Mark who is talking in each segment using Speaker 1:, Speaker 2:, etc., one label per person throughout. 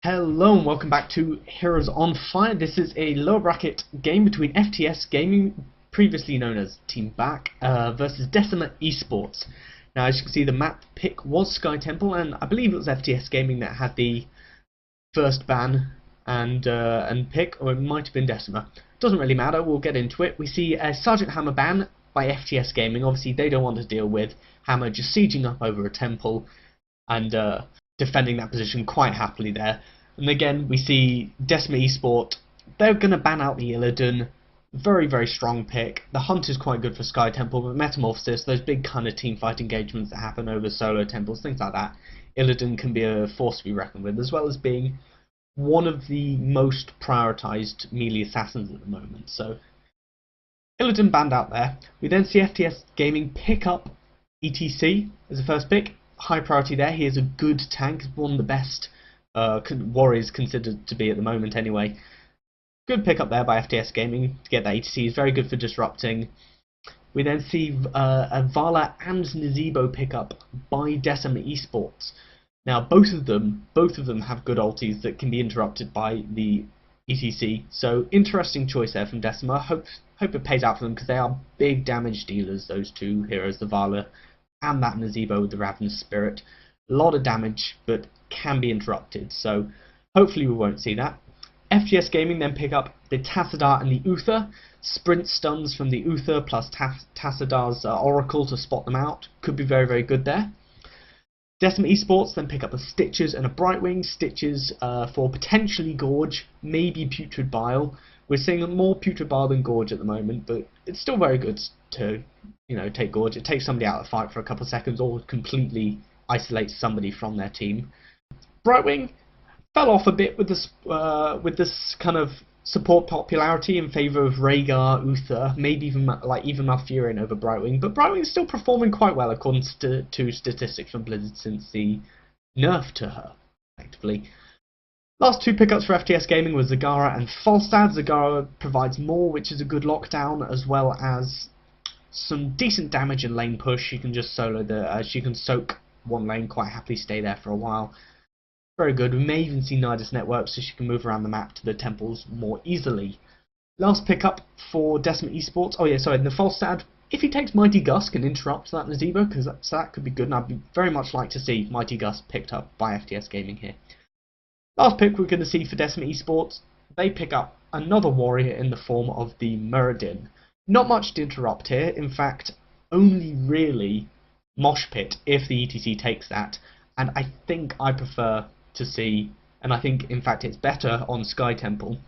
Speaker 1: Hello and welcome back to Heroes on Fire. This is a lower bracket game between FTS Gaming, previously known as Team Back, versus Decima eSports. Now, as you can see, the map pick was Sky Temple, and I believe it was FTS Gaming that had the first ban and pick, or it might have been Decima. Doesn't really matter. We'll get into it. We see a Sergeant Hammer ban by FTS Gaming. Obviously, they don't want to deal with Hammer just sieging up over a temple and defending that position quite happily there. And again, we see Decima eSport, they're going to ban out the Illidan. Very, very strong pick. The Hunt is quite good for Sky Temple, but Metamorphosis, those big kind of teamfight engagements that happen over solo temples, things like that, Illidan can be a force to be reckoned with, as well as being one of the most prioritised melee assassins at the moment. So, Illidan banned out there. We then see FTS Gaming pick up ETC as a first pick. High priority there. He is a good tank, one of the best warriors considered to be at the moment anyway. Good pick up there by FTS Gaming to get that ETC. Is very good for disrupting. We then see a Vala and Nazebo pick up by Decima eSports. Now both of them have good ultis that can be interrupted by the ETC. So interesting choice there from Decima. Hope it pays out for them because they are big damage dealers, those two heroes, the Vala and that Nazebo with the Ravenous Spirit. A lot of damage, but can be interrupted, so hopefully we won't see that. FTS Gaming then pick up the Tassadar and the Uther. Sprint stuns from the Uther plus Tassadar's Oracle to spot them out. Could be very, very good there. Decima eSports then pick up a Stitches and a Brightwing. Stitches for potentially Gorge, maybe Putrid Bile. We're seeing more Putrid Bile than Gorge at the moment, but it's still very good to, take Gorge. It takes somebody out of the fight for a couple of seconds or completely isolates somebody from their team. Brightwing fell off a bit with this kind of support popularity in favour of Rhaegar, Uther, maybe even Malfurion over Brightwing, but Brightwing is still performing quite well according to statistics from Blizzard since the nerf to her, effectively. Last two pickups for FTS Gaming was Zagara and Falstad. Zagara provides more, which is a good lockdown, as well as some decent damage in lane push. She can just solo she can soak one lane quite happily, stay there for a while. Very good. We may even see Nidus Network so she can move around the map to the temples more easily. Last pickup for Decima eSports. Oh yeah, sorry, the Falstad. If he takes Mighty Gus, can interrupt that Nazebo, because that could be good, and I'd very much like to see Mighty Gus picked up by FTS Gaming here. Last pick we're going to see for Decima eSports. They pick up another warrior in the form of the Muradin. Not much to interrupt here. In fact, only really Mosh Pit if the ETC takes that, and I think I prefer to see, and I think in fact it's better on Sky Temple,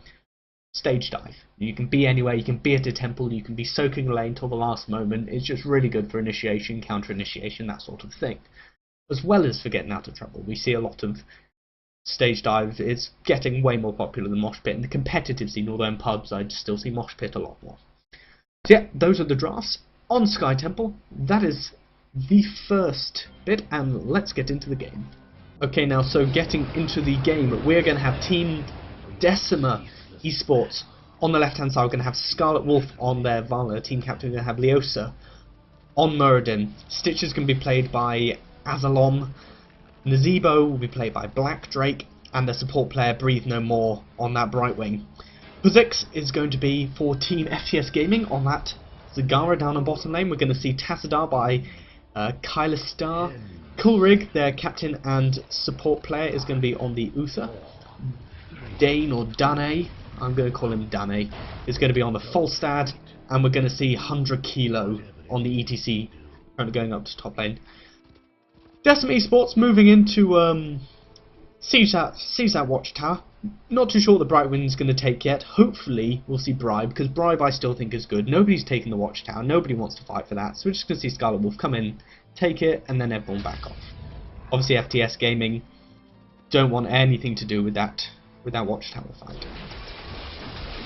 Speaker 1: Stage Dive. You can be anywhere, you can be at a temple, you can be soaking a lane till the last moment. It's just really good for initiation, counter initiation, that sort of thing, as well as for getting out of trouble. We see a lot of Stage Dive is getting way more popular than Mosh Pit in the competitive scene, although in pubs I'd still see Mosh Pit a lot more. So yeah, those are the drafts on Sky Temple. That is the first bit, and let's get into the game. Okay, now, so getting into the game, we're going to have Team Decima eSports on the left-hand side. We're going to have Scarlet Wolf on their Vala. Team captain, we're going to have Leosa on Muradin. Stitches can be played by Azalom. Nazebo will be played by Black Drake, and the support player Breathe No More on that Brightwing. Kha'Zix is going to be for Team FTS Gaming on that Zagara down on bottom lane. We're going to see Tassadar by Kyla Star. Coolrig, their captain and support player, is going to be on the Uther. Dane, or Dane, I'm going to call him Dane, is going to be on the Falstad, and we're going to see 100 Kilo on the ETC, currently going up to top lane. Decima eSports moving into siege that watchtower. Not too sure what the Brightwing's going to take yet. Hopefully we'll see Bribe, because Bribe I still think is good. Nobody's taking the watchtower, nobody wants to fight for that, so we're just going to see Scarlet Wolf come in, take it, and then everyone back off. Obviously FTS Gaming don't want anything to do with that watchtower fight.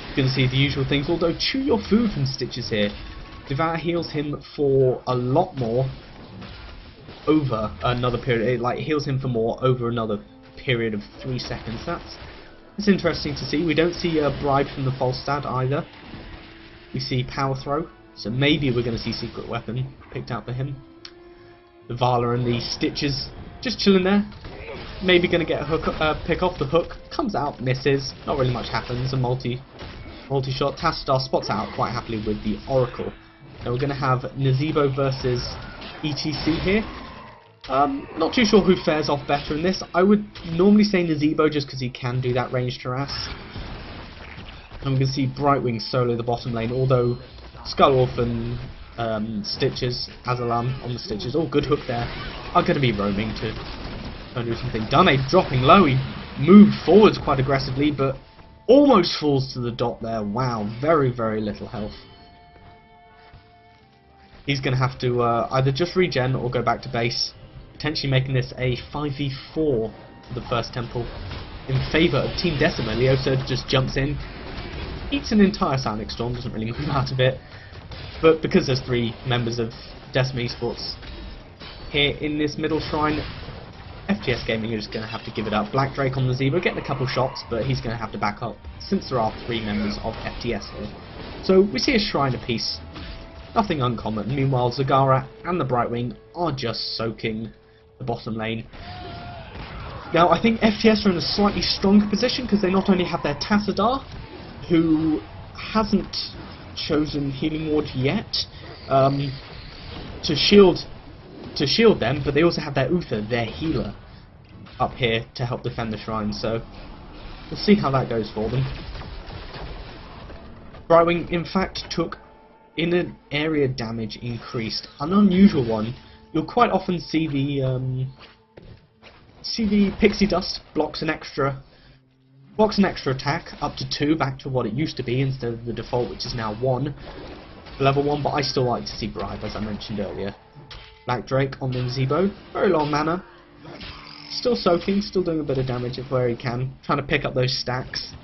Speaker 1: You're going to see the usual things, although chew your food from Stitches here. Devour heals him for a lot more over another period, it heals him for more over another period of 3 seconds. That's interesting to see. We don't see a Bribe from the Falstad either. We see Power Throw, so maybe we're going to see Secret Weapon picked out for him. The Vala and the Stitches just chilling there. maybe going to get a hook, pick off the hook. Comes out, misses. Not really much happens. A multi-shot. Tassadar spots out quite happily with the Oracle. Now we're going to have Nazebo versus ETC here. Not too sure who fares off better in this. I would normally say Nazebo just because he can do that ranged harass. And we can see Brightwing solo the bottom lane, although Skullwolf and Stitches, Azalam on the Stitches, oh good hook there, are going to be roaming to try and do something. Dane dropping low, he moved forwards quite aggressively, but almost falls to the dot there. Wow, very, very little health. He's going to have to either just regen or go back to base, potentially making this a 5v4 for the first temple in favour of Team Decima. Leosa just jumps in, eats an entire Sonic Storm, doesn't really move out of it, but because there's 3 members of Decima eSports here in this middle shrine, FTS Gaming are just going to have to give it up. Black Drake on the Zebra, getting a couple shots, but he's going to have to back up since there are 3 members of FTS here. So we see a shrine apiece, nothing uncommon. Meanwhile, Zagara and the Brightwing are just soaking the bottom lane. Now I think FTS are in a slightly stronger position because they not only have their Tassadar, who hasn't chosen Healing Ward yet, to shield them, but they also have their Uther, their healer, up here to help defend the shrine, so we'll see how that goes for them. Brightwing in fact took in an area damage increased, an unusual one. You'll quite often see the Pixie Dust blocks an extra attack up to 2 back to what it used to be instead of the default, which is now 1 level 1, but I still like to see Bribe, as I mentioned earlier. Black Drake on the Zebo, very low mana, still soaking, still doing a bit of damage where he can, trying to pick up those stacks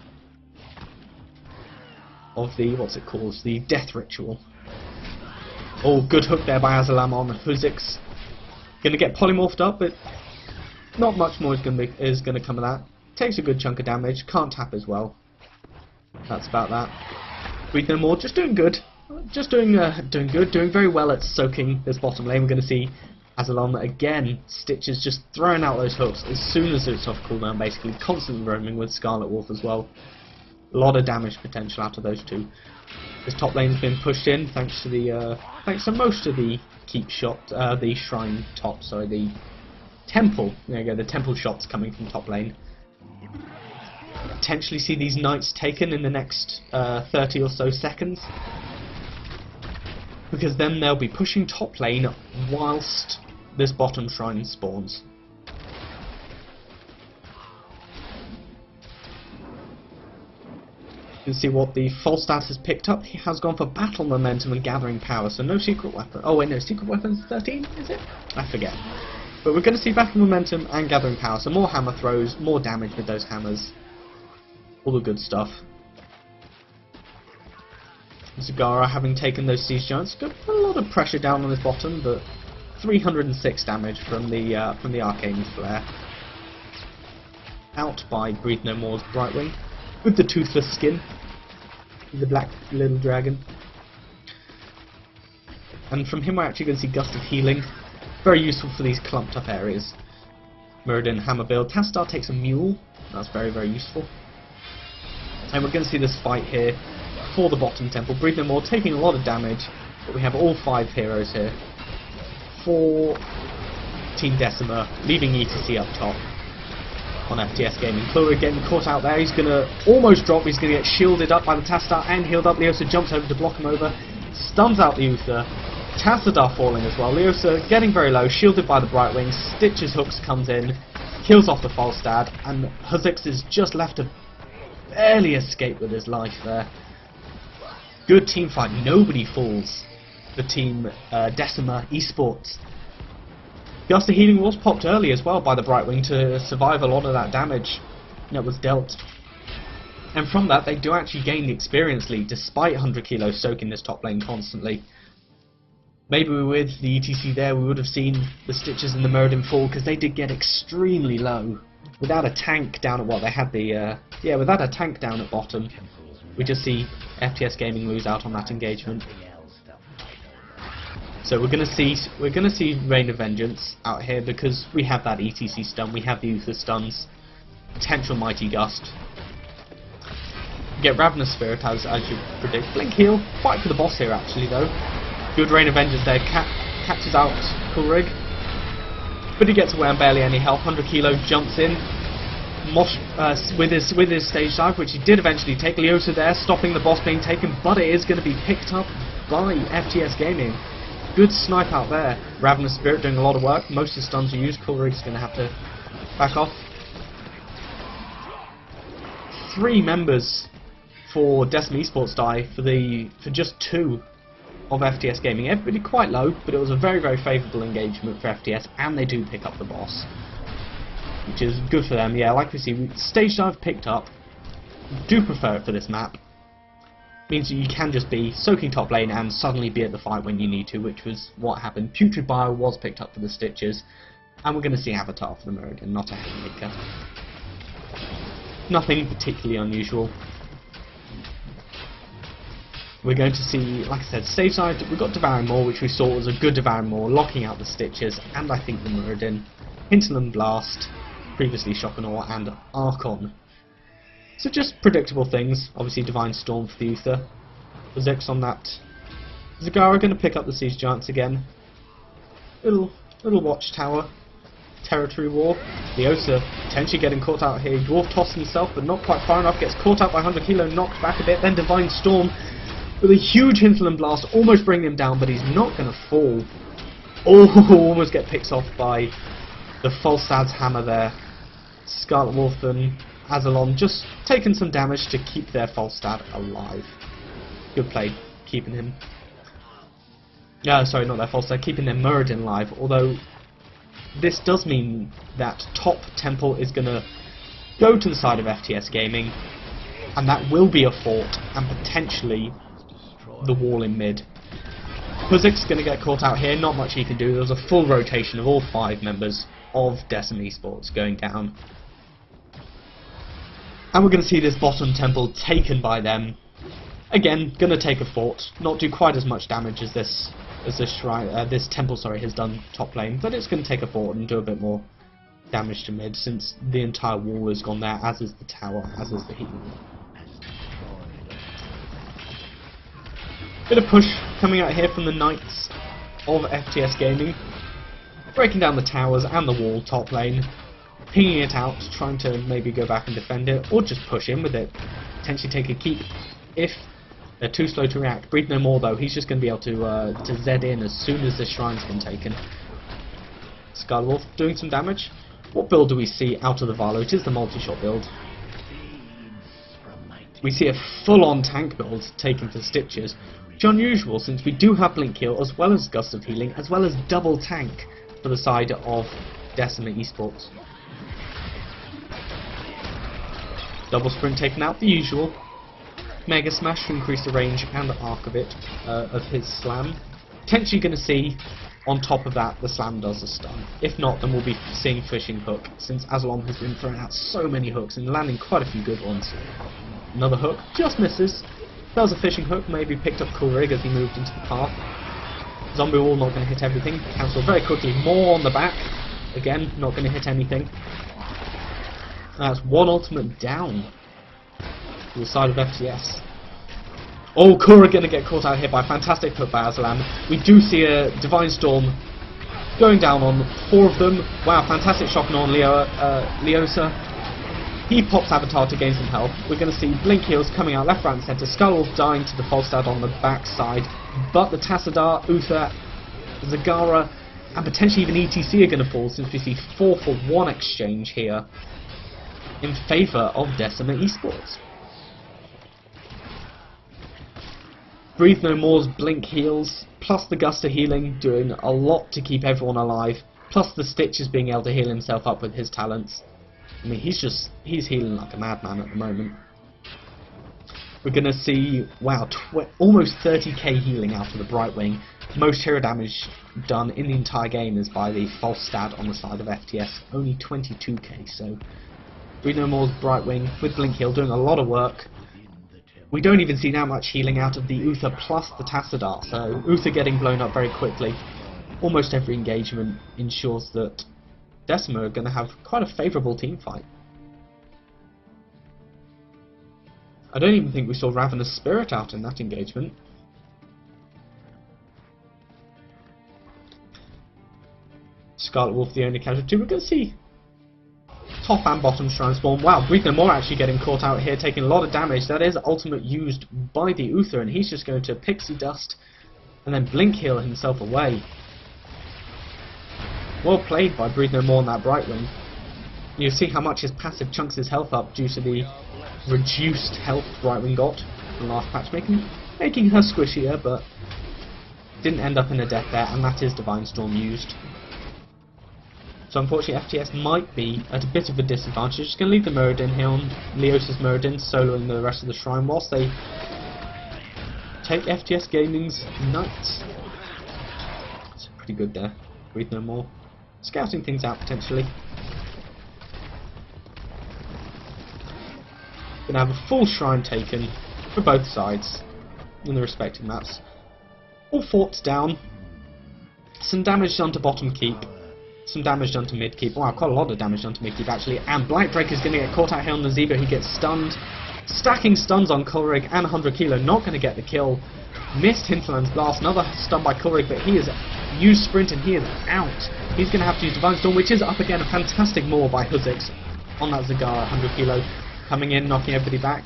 Speaker 1: of the, what's it called, the Death Ritual. Oh, good hook there by Azalam on Huzix. Going to get polymorphed up, but not much more is going to come of that. Takes a good chunk of damage, can't tap as well. That's about that. Breathe No More, just doing good. Just doing good, doing very well at soaking this bottom lane. We're going to see Azalam again. Stitches just throwing out those hooks as soon as it's off cooldown, basically. Constantly roaming with Scarlet Wolf as well. A lot of damage potential out of those 2. This top lane's been pushed in thanks to most of the the shrine top, sorry, the temple. There you go, the temple shots coming from top lane. Potentially see these knights taken in the next 30 or so seconds, because then they'll be pushing top lane whilst this bottom shrine spawns. You can see what the Falstad has picked up. He has gone for battle momentum and gathering power, so no secret weapon. Oh wait, no, secret weapon's 13, is it? I forget. But we're going to see battle momentum and gathering power, so more hammer throws, more damage with those hammers. All the good stuff. Zagara, having taken those siege giants, got a lot of pressure down on his bottom, but 306 damage from the Arcane Flare. Out by Breathe No More's Brightwing, with the toothless skin, the black little dragon. And from him we're actually going to see Gust of Healing, very useful for these clumped up areas. Muradin Hammer build. Tassadar takes a mule, that's very, very useful. And we're going to see this fight here for the bottom temple. Breathe No More taking a lot of damage, but we have all 5 heroes here for Team Decima, leaving ETC up top on FTS Gaming. Klura getting caught out there, he's going to almost drop, he's going to get shielded up by the Tassadar and healed up. Leosa jumps over to block him over, stuns out the Uther. Tassadar falling as well. Leosa getting very low, shielded by the Brightwing. Stitches hooks comes in, kills off the Falstad, and Huzix is just left to barely escape with his life there. Good team fight, nobody falls for Team Decima eSports. Gust of Healing was popped early as well by the Brightwing to survive a lot of that damage that was dealt. And from that they do actually gain the experience lead despite 100 kilos soaking this top lane constantly. Maybe with the ETC there we would have seen the Stitches and the Muradin fall, because they did get extremely low. Without a tank down at what they had the without a tank down at bottom, we just see FTS Gaming lose out on that engagement. So we're gonna see Rain of Vengeance out here because we have that ETC stun, we have the Uther stuns, potential Mighty Gust. Get Ravenous Spirit as you predict. Blink heal, fight for the boss here actually though. Good Rain of Vengeance there, catches out Coolrig, but he gets away on barely any health. 100 kilo jumps in. Mosh, with his stage dive, which he did eventually take. Leosa there, stopping the boss being taken, but it is going to be picked up by FTS Gaming. Good snipe out there. Ravenous Spirit doing a lot of work. Most of the stuns are used. Coolrig's going to have to back off. 3 members for Decima eSports die for just 2 of FTS Gaming. Everybody quite low, but it was a very, very favourable engagement for FTS, and they do pick up the boss, which is good for them. Yeah, like we see, stage dive picked up. Do prefer it for this map. Means that you can just be soaking top lane and suddenly be at the fight when you need to, which was what happened. Putrid Bio was picked up for the Stitches, and we're going to see Avatar for the Muradin, not a Haymaker. Nothing particularly unusual. We're going to see, like I said, stage side. We've got Devouring Maw, which we saw was a good Devouring Maw, locking out the Stitches, and I think the Muradin. Hinterland Blast, previously Shock-and-Awe, and Archon. So just predictable things. Obviously Divine Storm for the Uther. Zix on that. Zagara going to pick up the Siege Giants again. Little Watchtower. Territory War. Leosa potentially getting caught out here. Dwarf tossing himself, but not quite far enough. Gets caught out by 100 kilo, knocked back a bit. Then Divine Storm with a huge Hinterland Blast, almost bringing him down, but he's not going to fall. Oh, almost get picked off by the Falstad's hammer there. Scarlet Wolf and Azalon just taking some damage to keep their Falstad alive. Good play, keeping him. Sorry, not their Falstad, keeping their Muradin alive. Although this does mean that top Temple is going to go to the side of FTS Gaming, and that will be a fort and potentially the wall in mid. Puzik's going to get caught out here, not much he can do. There's a full rotation of all 5 members of Decima eSports going down. And we're going to see this bottom temple taken by them. Again, going to take a fort, not do quite as much damage as this temple has done top lane, but it's going to take a fort and do a bit more damage to mid, since the entire wall has gone there, as is the tower, as is the heat. Bit of push coming out here from the Knights of FTS Gaming, breaking down the towers and the wall top lane, pinging it out, trying to maybe go back and defend it, or just push in with it, potentially take a keep if they're too slow to react. Breathe No More though, he's just going to be able to Z in as soon as the shrine's been taken. Skywolf doing some damage. What build do we see out of the Valo? It is the multi-shot build. We see a full-on tank build taken for Stitches, which is unusual since we do have Blink Heal as well as Gust of Healing as well as double tank for the side of Decima eSports. Double Sprint taken out, the usual. Mega Smash to increase the range and the arc of it, of his slam. Potentially going to see, on top of that, the slam does a stun. If not, then we'll be seeing Fishing Hook, since Azalon has been throwing out so many hooks and landing quite a few good ones. Another hook, just misses. That was a Fishing Hook, maybe picked up Coolrig as he moved into the path. Zombie Wall not going to hit everything, cancel very quickly. More on the back, again, not going to hit anything. That's one ultimate down to the side of FTS. Oh, Korra going to get caught out here by a fantastic hook by Azalan. We do see a Divine Storm going down on 4 of them. Wow, fantastic shock on Leosa. He pops Avatar to gain some health. We're going to see Blink Heals coming out left, right and centre. Skullwolf dying to the Falstad on the back side. But the Tassadar, Uther, Zagara and potentially even ETC are going to fall, since we see 4 for 1 exchange here in favour of Decima eSports. Breathe No More's Blink Heals, plus the Gust of Healing doing a lot to keep everyone alive, plus the Stitches being able to heal himself up with his talents. I mean, he's healing like a madman at the moment. We're going to see, wow, almost 30k healing out of the Brightwing. Most hero damage done in the entire game is by the Falstad on the side of FTS, only 22k, so Breathe No More's Brightwing with Blink Heal doing a lot of work. We don't even see that much healing out of the Uther plus the Tassadar, so Uther getting blown up very quickly. Almost every engagement ensures that Decima are going to have quite a favourable team fight. I don't even think we saw Ravenous Spirit out in that engagement. Scarlet Wolf the only casualty. We're going to see top and bottom shrine spawn. Wow, Breathe No More actually getting caught out here, taking a lot of damage. That is ultimate used by the Uther, and he's just going to Pixie Dust and then Blink Heal himself away. Well played by Breathe No More on that Brightwing. You see how much his passive chunks his health up due to the reduced health Brightwing got in the last patch, making her squishier, but didn't end up in a death there, and that is Divine Storm used. So unfortunately FTS might be at a bit of a disadvantage. Just going to leave the Muradin here on Leosa's Muradin, soloing the rest of the shrine whilst they take FTS Gaming's Knights. That's pretty good there. Breathe No More. Scouting things out potentially. Going to have a full shrine taken for both sides in the respective maps. All forts down. Some damage done to bottom keep. Some damage done to mid keep. Wow, quite a lot of damage done to mid keep actually. And Blightbreaker is going to get caught out here on Nazeebo. He gets stunned. Stacking stuns on Kulrig and 100 Kilo. Not going to get the kill. Missed Hinterland's Blast. Another stun by Kulrig, but he is used Sprint and he is out. He's going to have to use Divine Storm, which is up again. A fantastic maul by Huzix on that Zagara 100 Kilo. Coming in, knocking everybody back.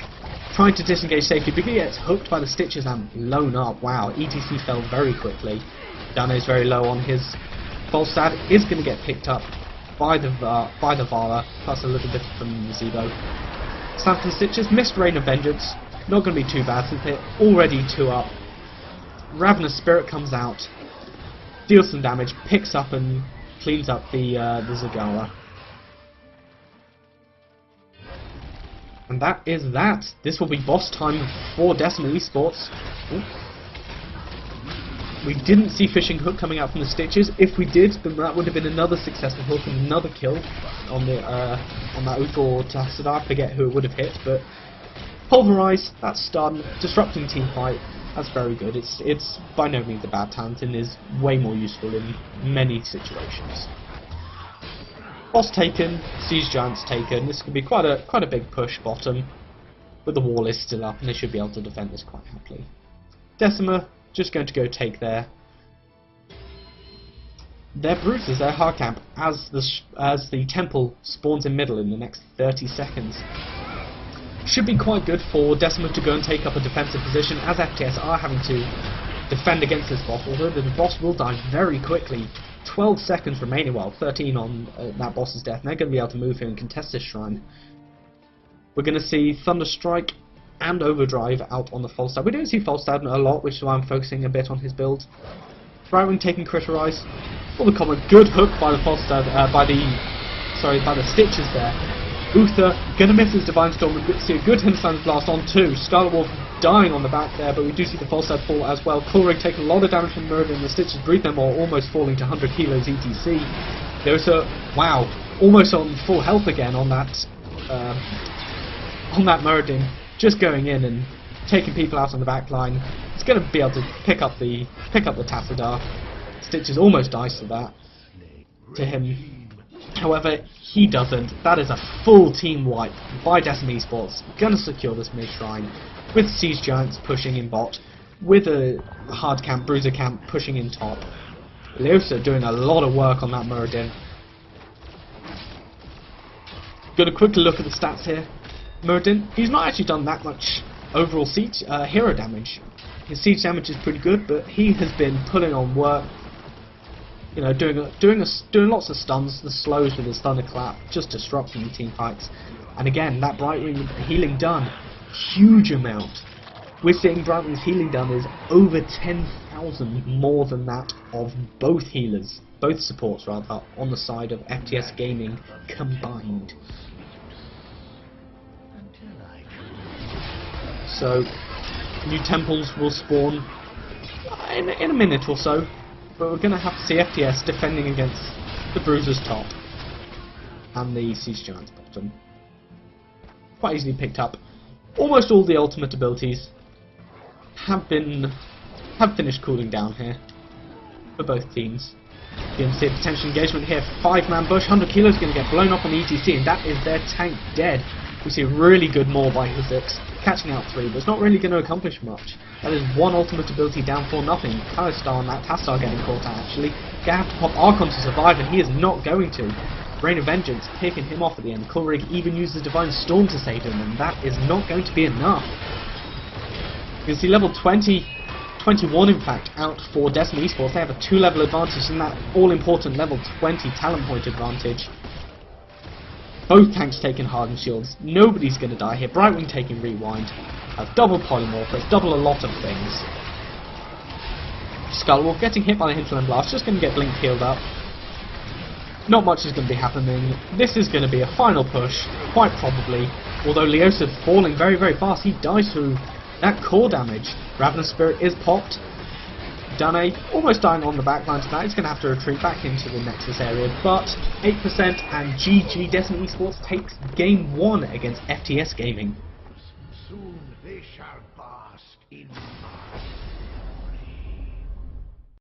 Speaker 1: Trying to disengage safely, but he gets hooked by the Stitches and blown up. Wow, ETC fell very quickly. Dano is very low on his Volstad, is going to get picked up by the Vala, plus a little bit from Zebo. Samson Stitches, missed Rain of Vengeance. Not going to be too bad since they're already 2 up. Ravenous Spirit comes out, deals some damage, picks up and cleans up the Zagara. And that is that. This will be boss time for Decima eSports. Ooh. We didn't see Fishing Hook coming out from the Stitches. If we did, then that would have been another successful hook and another kill on that Uther or Tassadar. I forget who it would have hit, but Pulverize, that's stun, disrupting team fight. That's very good. It's by no means a bad talent and is way more useful in many situations. Boss taken, Siege Giants taken. This could be quite a big push bottom, but the wall is still up and they should be able to defend this quite happily. Decima just going to go take their bruises, their hard camp, as the temple spawns in middle in the next 30 seconds. Should be quite good for Decima to go and take up a defensive position, as FTS are having to defend against this boss, although the boss will die very quickly. 12 seconds remaining, well, 13 on that boss's death, and they're going to be able to move here and contest this shrine. We're going to see Thunderstrike and Overdrive out on the Falstad. We don't see Falstad a lot, which is why I'm focusing a bit on his build. Brightwing taking Critterize. For the comment, good hook by the Falstad, by the Stitches there. Uther gonna miss his Divine Storm. We see a good Hinterland's Blast on 2. Scarlet Wolf dying on the back there, but we do see the Falstad fall as well. Kulrig taking a lot of damage from Muradin. The Stitches Breathe No More almost falling to 100 kilos ETC. There's a wow, almost on full health again on that Muradin, just going in and taking people out on the back line. It's going to be able to pick up the Tassadar. Stitches almost dies to him. However, he doesn't. That is a full team wipe by Decima eSports. Gonna secure this mid shrine with Siege Giants pushing in bot, with a hard camp, Bruiser camp pushing in top. Leosa doing a lot of work on that Muradin. Got a quick look at the stats here. Muradin, he's not actually done that much overall siege hero damage. His siege damage is pretty good, but he has been putting on work. You know, doing lots of stuns, the slows with his thunderclap, just disrupting the team fights. And again, that Brightwing healing done, huge amount. We're seeing Brightwing's healing done is over 10,000 more than that of both healers, both supports rather, on the side of FTS Gaming combined. So, new temples will spawn in a minute or so. But we're going to have to see FTS defending against the Bruisers top and the Siege Giants bottom. Quite easily picked up. almost all the ultimate abilities have finished cooling down here for both teams. You can see a potential engagement here. 5-man bush, 100 kilos going to get blown up on ETC, and that is their tank dead. We see a really good maul by Huzix, catching out 3, but it's not really going to accomplish much. That is one ultimate ability down for nothing. Kalistar and that Tastar getting caught out actually. Gonna have to pop Archon to survive, and he is not going to. Rain of Vengeance picking him off at the end. Kulrig even uses Divine Storm to save him, and that is not going to be enough. You can see level 20, 21 in fact, out for Decima eSports. They have a 2-level advantage in that all-important level 20 talent point advantage. Both tanks taking hardened shields. Nobody's going to die here. Brightwing taking rewind. Double polymorphous, double a lot of things. Skullwolf getting hit by the Hinterland Blast, just going to get blink healed up. Not much is going to be happening. This is going to be a final push, quite probably. Although Leosa falling very, very fast, he dies through that core damage. Ravenous Spirit is popped. Dane almost dying on the backline to that. He's going to have to retreat back into the Nexus area, but 8% and GG. Decima eSports takes game 1 against FTS Gaming.
Speaker 2: Soon they shall bask in